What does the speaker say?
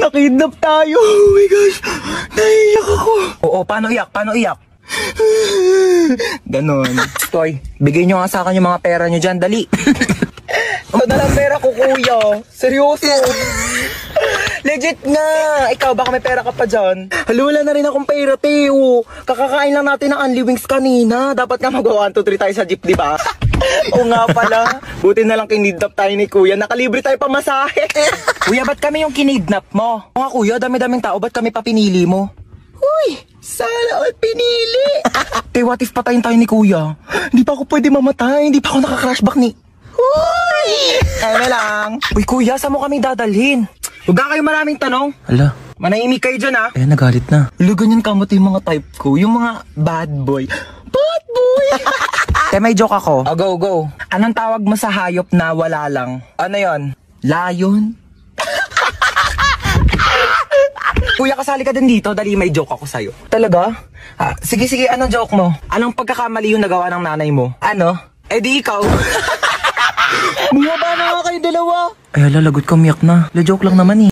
Nakidnap tayo. Oh my gosh. Naiiyak ako. Oo, paano iyak? Paano iyak? Ganon. Toy, bigay nyo nga sa akin yung mga pera nyo dyan, dali. Ito na lang pera ko, kuya. Seryoso. Legit nga. Ikaw, baka may pera ka pa dyan. Hala, wala na rin akong pera, Teo. Kakakain lang natin ng Unli Wings kanina. Dapat nga mag-1, 2, 3 tayo sa jeep, di ba? Oo nga pala. Buti na lang kinidnap tayo ni kuya. Nakalibre tayo pamasahe. Kuya, ba't kami yung kinidnap mo? Oo nga kuya, dami-daming tao, ba't kami pa pinili mo? Uy, sana all pinili. Te, what if patayin tayo ni kuya? Hindi pa ako pwede mamatay. Hindi pa ako naka-crashback ni... Uy! Ano lang? Uy kuya, saan mo kami dadalhin? Huwag na kayo maraming tanong. Hala, Manahimik kayo dyan ha. nagalit na. Hala, ganyan kamot yung mga type ko. Yung mga bad boy. Bad boy! Te, may joke ako. Oh, go, go. Anong tawag mo sa hayop na wala lang? Ano yon? Lion? Kuya, kasali ka din dito. Dali, may joke ako sa'yo. Talaga? Sige, sige. Anong joke mo? Anong pagkakamali yung nagawa ng nanay mo? Ano? Eh di ikaw. Bumaba na nga kayo dalawa. Ay, hala, lagot ka, umiyak na. La, joke lang naman eh.